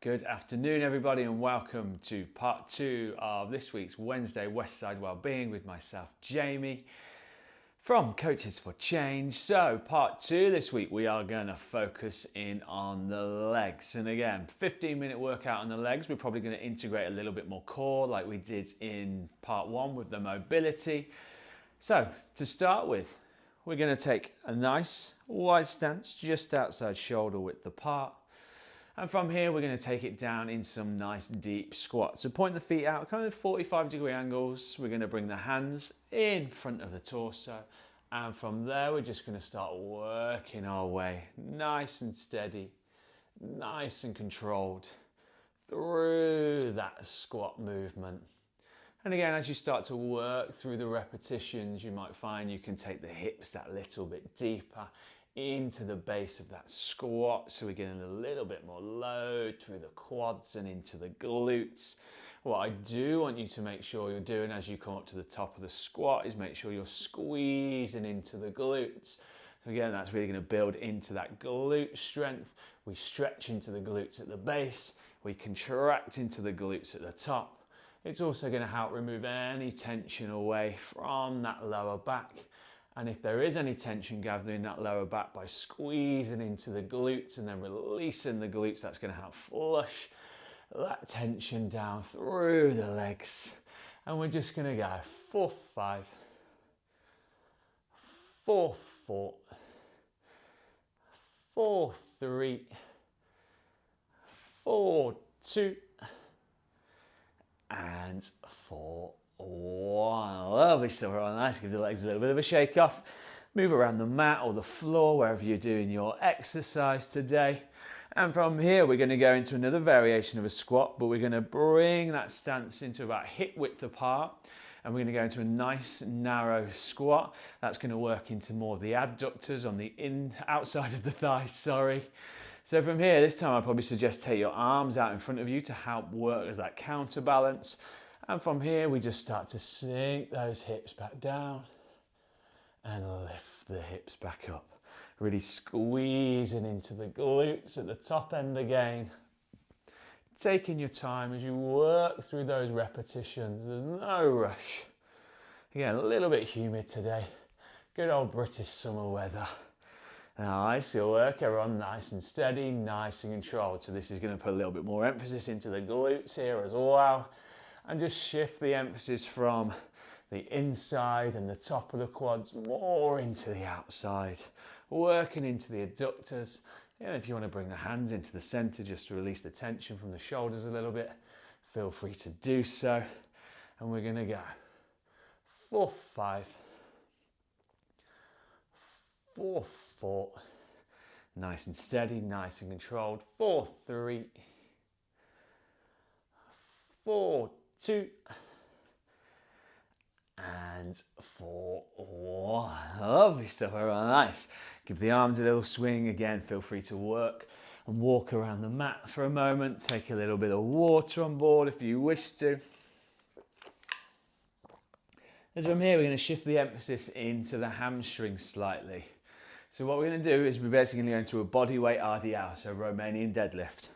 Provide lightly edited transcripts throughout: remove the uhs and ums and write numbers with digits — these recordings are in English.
Good afternoon, everybody, and welcome to part 2 of this week's Wednesday Westside Wellbeing with myself, Jamie, from Coaches for Change. So, part 2 this week, we are going to focus in on the legs. And again, 15-minute workout on the legs. We're probably going to integrate a little bit more core like we did in part 1 with the mobility. So, to start with, we're going to take a nice wide stance just outside shoulder width apart. And from here, we're going to take it down in some nice deep squats. So point the feet out, kind of 45-degree angles. We're going to bring the hands in front of the torso. And from there, we're just going to start working our way nice and steady, nice and controlled through that squat movement. And again, as you start to work through the repetitions, you might find you can take the hips that little bit deeper into the base of that squat, so we're getting a little bit more load through the quads and into the glutes. What I do want you to make sure you're doing as you come up to the top of the squat is make sure you're squeezing into the glutes. So again, that's really going to build into that glute strength. We stretch into the glutes at the base, we contract into the glutes at the top. It's also going to help remove any tension away from that lower back. And if there is any tension gathering in that lower back, by squeezing into the glutes and then releasing the glutes, that's going to help flush that tension down through the legs. And we're just going to go 4, 5, 4, 4, 4, 3, 4, 2, and 4, 1. Lovely stuff. Right, nice. Give the legs a little bit of a shake off. Move around the mat or the floor, wherever you're doing your exercise today. And from here, we're going to go into another variation of a squat, but we're going to bring that stance into about hip width apart. And we're going to go into a nice narrow squat. That's going to work into more of the abductors on the outside of the thighs, So from here, this time I'd probably suggest take your arms out in front of you to help work as that counterbalance. And from here, we just start to sink those hips back down and lift the hips back up. Really squeezing into the glutes at the top end again. Taking your time as you work through those repetitions. There's no rush. Again, a little bit humid today. Good old British summer weather. Nice, your work, everyone nice and steady, nice and controlled. So this is going to put a little bit more emphasis into the glutes here as well. And just shift the emphasis from the inside and the top of the quads more into the outside, working into the adductors. And if you want to bring the hands into the center just to release the tension from the shoulders a little bit, feel free to do so. And we're going to go 4, 5, 4, 4, nice and steady, nice and controlled, 4, 3, 4, 2, and 4, 1. Lovely stuff, everyone. Nice. Give the arms a little swing. Again, feel free to work and walk around the mat for a moment. Take a little bit of water on board if you wish to. As from here, we're going to shift the emphasis into the hamstrings slightly. So what we're going to do is we're basically going to go into a bodyweight RDL, so Romanian deadlift.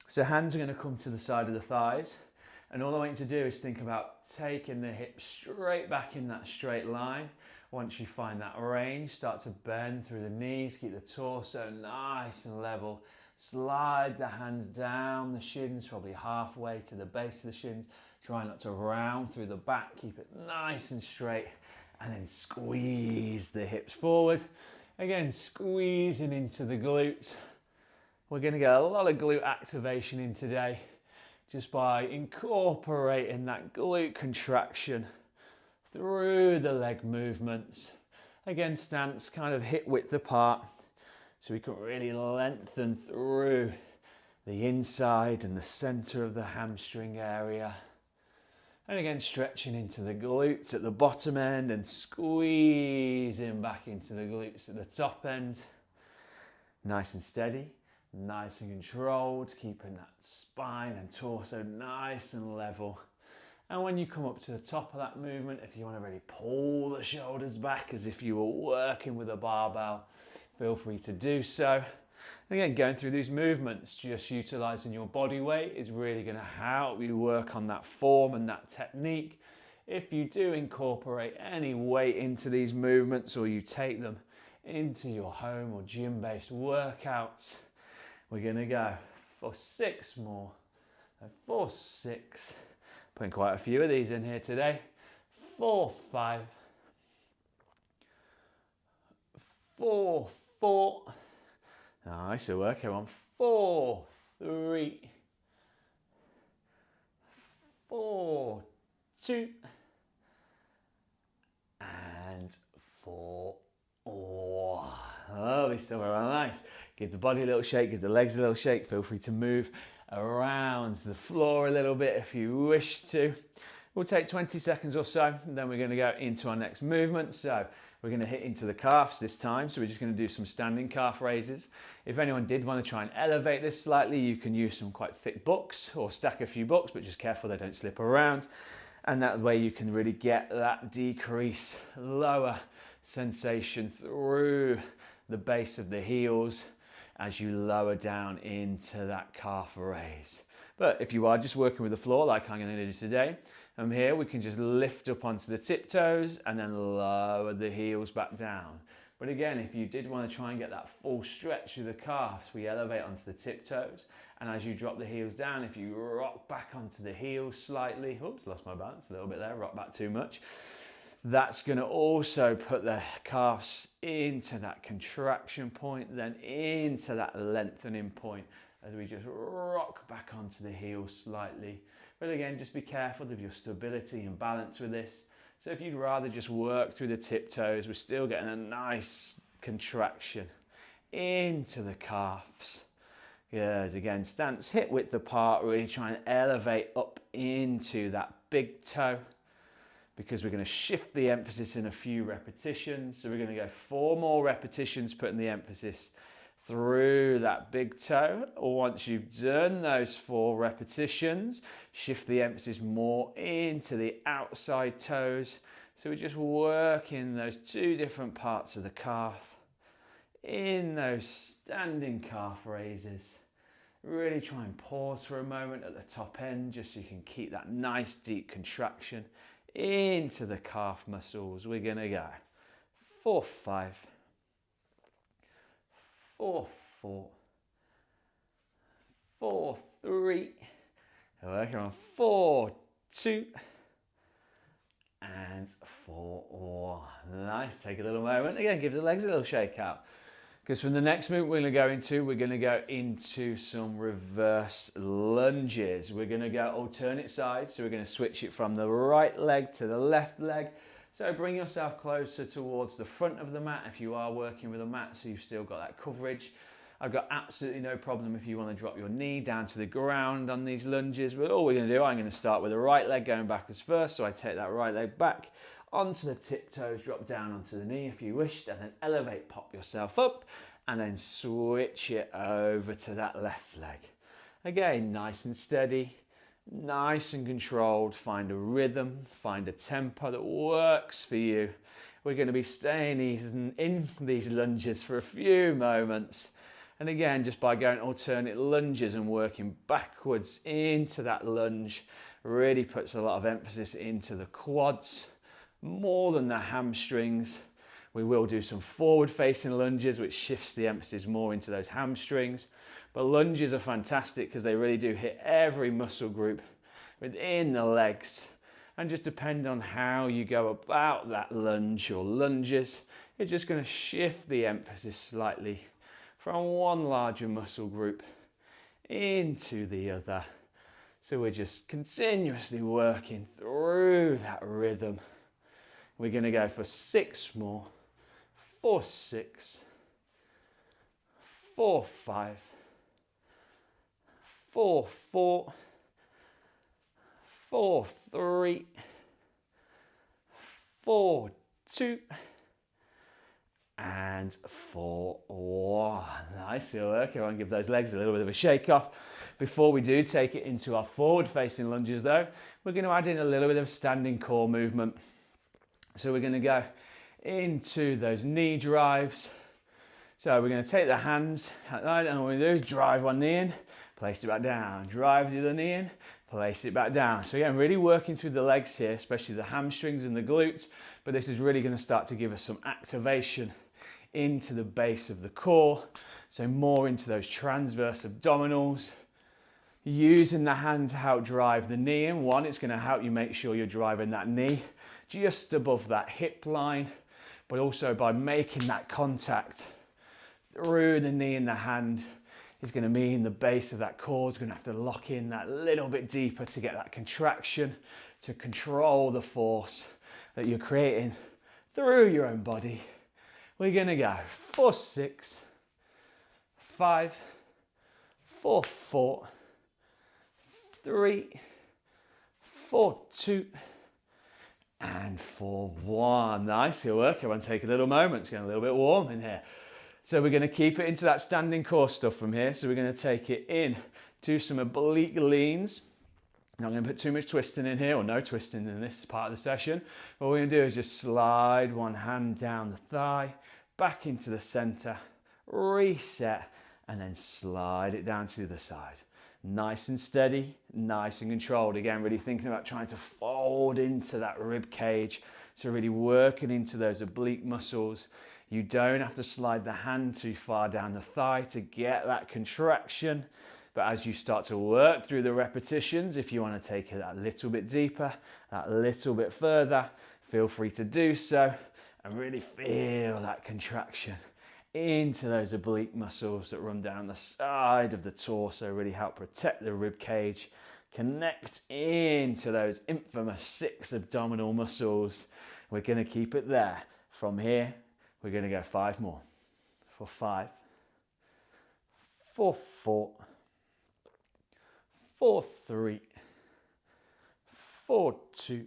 So hands are going to come to the side of the thighs. And all I want you to do is think about taking the hips straight back in that straight line. Once you find that range, start to bend through the knees, keep the torso nice and level. Slide the hands down the shins, probably halfway to the base of the shins. Try not to round through the back, keep it nice and straight. And then squeeze the hips forward. Again, squeezing into the glutes. We're going to get a lot of glute activation in today, just by incorporating that glute contraction through the leg movements. Again, stance kind of hip width apart, so we can really lengthen through the inside and the center of the hamstring area. And again, stretching into the glutes at the bottom end and squeezing back into the glutes at the top end. Nice and steady. Nice and controlled, keeping that spine and torso nice and level. And when you come up to the top of that movement, if you want to really pull the shoulders back as if you were working with a barbell, feel free to do so. And again, going through these movements, just utilizing your body weight is really going to help you work on that form and that technique. If you do incorporate any weight into these movements, or you take them into your home or gym-based workouts, we're going to go for 6 more. So 4, 6. Putting quite a few of these in here today. 4, 5. 4, 4. Nice work, everyone. 4, 3. 4, 2. And 4, 1. Lovely stuff, everyone. Nice. Give the body a little shake, give the legs a little shake. Feel free to move around the floor a little bit if you wish to. We'll take 20 seconds or so, and then we're going to go into our next movement. So we're going to hit into the calves this time. So we're just going to do some standing calf raises. If anyone did want to try and elevate this slightly, you can use some quite thick books or stack a few books, but just careful they don't slip around. And that way you can really get that decrease, lower sensation through the base of the heels as you lower down into that calf raise. But if you are just working with the floor like I'm going to do today, from here we can just lift up onto the tiptoes and then lower the heels back down. But again, if you did want to try and get that full stretch through the calves, we elevate onto the tiptoes, and as you drop the heels down, if you rock back onto the heels slightly, oops, lost my balance a little bit there, rock back too much, that's going to also put the calves into that contraction point, then into that lengthening point as we just rock back onto the heels slightly. But again, just be careful of your stability and balance with this. So if you'd rather just work through the tiptoes, we're still getting a nice contraction into the calves. Good, again, stance hip width apart, really try and elevate up into that big toe, because we're going to shift the emphasis in a few repetitions. So we're going to go 4 more repetitions, putting the emphasis through that big toe. Or once you've done those 4 repetitions, shift the emphasis more into the outside toes. So we're just working those 2 different parts of the calf in those standing calf raises. Really try and pause for a moment at the top end, just so you can keep that nice deep contraction into the calf muscles. We're going to go 4, 5, 4, 4, 4, 3, working on 4, 2, and 4, 1. Nice, take a little moment. Again, give the legs a little shake out. Because from the next move we're going to go into some reverse lunges. We're going to go alternate sides. So we're going to switch it from the right leg to the left leg. So bring yourself closer towards the front of the mat if you are working with a mat, so you've still got that coverage. I've got absolutely no problem if you want to drop your knee down to the ground on these lunges. But all we're going to do, I'm going to start with the right leg going backwards first. So I take that right leg back onto the tiptoes, drop down onto the knee if you wished, and then elevate, pop yourself up, and then switch it over to that left leg. Again, nice and steady, nice and controlled. Find a rhythm, find a tempo that works for you. We're going to be staying in these lunges for a few moments. And again, just by going alternate lunges and working backwards into that lunge, really puts a lot of emphasis into the quads, more than the hamstrings. We will do some forward facing lunges, which shifts the emphasis more into those hamstrings. But lunges are fantastic because they really do hit every muscle group within the legs. And just depending on how you go about that lunge or lunges, it's just going to shift the emphasis slightly from one larger muscle group into the other. So we're just continuously working through that rhythm. We're going to go for 6 more. 4, 6, 4, 5, 4, 4, 4, 3, 4, 2, and 4, 1. Nice work. Everyone give those legs a little bit of a shake off. Before we do take it into our forward facing lunges though, we're going to add in a little bit of standing core movement. So we're going to go into those knee drives. So we're going to take the hands, and what we do is drive one knee in, place it back down, drive the other knee in, place it back down. So again, really working through the legs here, especially the hamstrings and the glutes, but this is really going to start to give us some activation into the base of the core, so more into those transverse abdominals. Using the hand to help drive the knee in. One, it's going to help you make sure you're driving that knee just above that hip line, but also by making that contact through the knee and the hand is going to mean the base of that core is going to have to lock in that little bit deeper to get that contraction, to control the force that you're creating through your own body. We're going to go 4, 6, 5, 4, 4, 3, 4, 2, and 4, 1. Nice, good work. Everyone take a little moment. It's getting a little bit warm in here. So we're going to keep it into that standing core stuff from here. So we're going to take it in, do some oblique leans. I'm not going to put too much twisting in here, or no twisting in this part of the session. What we're going to do is just slide one hand down the thigh, back into the center, reset, and then slide it down to the side. Nice and steady, nice and controlled. Again, really thinking about trying to fold into that rib cage. So really working into those oblique muscles. You don't have to slide the hand too far down the thigh to get that contraction. But as you start to work through the repetitions, if you want to take it a little bit deeper, that little bit further, feel free to do so and really feel that contraction into those oblique muscles that run down the side of the torso, really help protect the rib cage, connect into those infamous 6 abdominal muscles. We're going to keep it there. From here, we're going to go 5 more. For 5, 4, 4, 4, 3, 4, 2,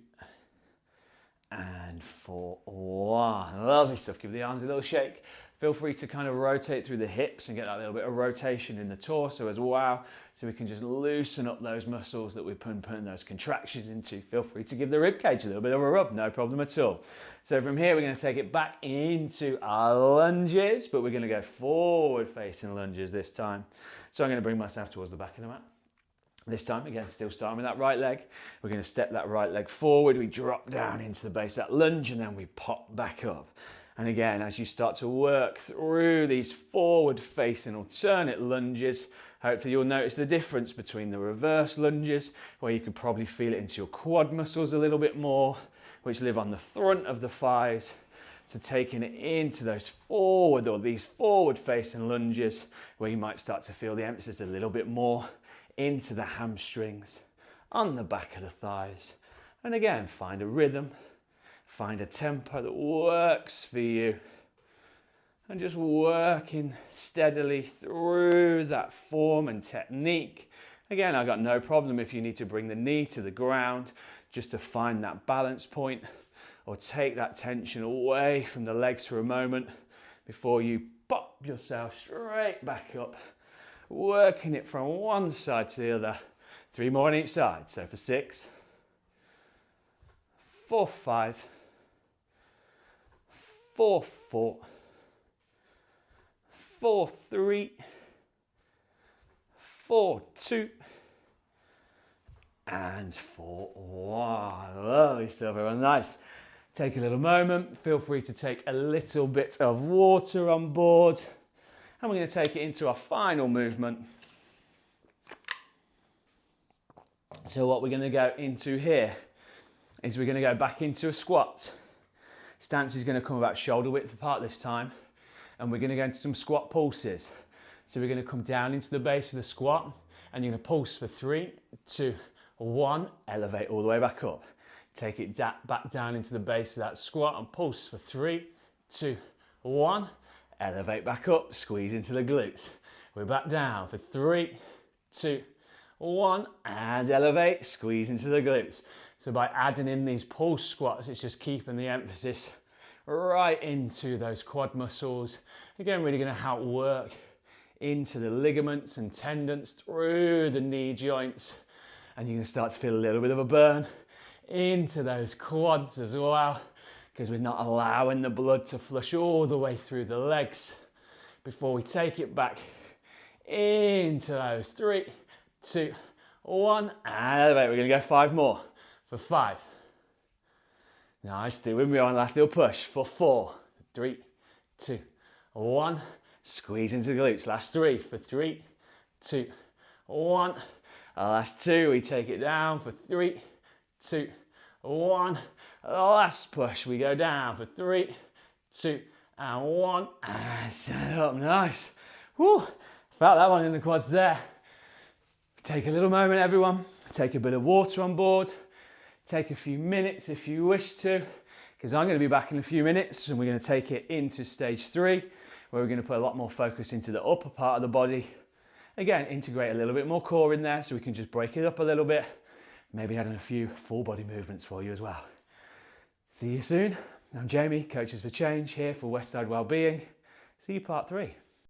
and 4, 1. Lovely stuff. Give the arms a little shake. Feel free to kind of rotate through the hips and get that little bit of rotation in the torso as well, so we can just loosen up those muscles that we're putting those contractions into. Feel free to give the rib cage a little bit of a rub, no problem at all. So from here, we're going to take it back into our lunges, but we're going to go forward facing lunges this time. So I'm going to bring myself towards the back of the mat. This time, again, still starting with that right leg. We're going to step that right leg forward. We drop down into the base of that lunge, and then we pop back up. And again, as you start to work through these forward-facing alternate lunges, hopefully you'll notice the difference between the reverse lunges, where you can probably feel it into your quad muscles a little bit more, which live on the front of the thighs, to taking it into those forward or these forward-facing lunges, where you might start to feel the emphasis a little bit more into the hamstrings, on the back of the thighs. And again, find a rhythm. Find a tempo that works for you, and just working steadily through that form and technique. Again, I've got no problem if you need to bring the knee to the ground just to find that balance point, or take that tension away from the legs for a moment before you pop yourself straight back up, working it from one side to the other. 3 more on each side. So for 6, 4, 5, 4, 4, 4, 3, 4, 2, and 4, 1. Lovely stuff, everyone. Nice. Take a little moment. Feel free to take a little bit of water on board. And we're going to take it into our final movement. So what we're going to go into here is we're going to go back into a squat. Stance is going to come about shoulder width apart this time, and we're going to go into some squat pulses. So we're going to come down into the base of the squat, and you're going to pulse for 3, 2, 1, elevate all the way back up. Take it back down into the base of that squat and pulse for 3, 2, 1, elevate back up, squeeze into the glutes. We're back down for 3, 2, 1, and elevate, squeeze into the glutes. So by adding in these pulse squats, it's just keeping the emphasis right into those quad muscles. Again, really going to help work into the ligaments and tendons through the knee joints. And you're going to start to feel a little bit of a burn into those quads as well, because we're not allowing the blood to flush all the way through the legs, before we take it back into those. 3, 2, 1, and elevate. We're going to go 5 more for 5. Nice, stay with me on last little push for 4, 3, 2, 1. Squeeze into the glutes. Last 3 for 3, 2, 1. Last 2, we take it down for 3, 2, 1. Last push, we go down for 3, 2, and 1. And stand up, nice. Woo, felt that one in the quads there. Take a little moment, everyone. Take a bit of water on board. Take a few minutes if you wish to, because I'm going to be back in a few minutes and we're going to take it into stage 3, where we're going to put a lot more focus into the upper part of the body. Again, integrate a little bit more core in there so we can just break it up a little bit. Maybe add in a few full body movements for you as well. See you soon. I'm Jamie, Coaches for Change, here for Westside Wellbeing. See you part 3.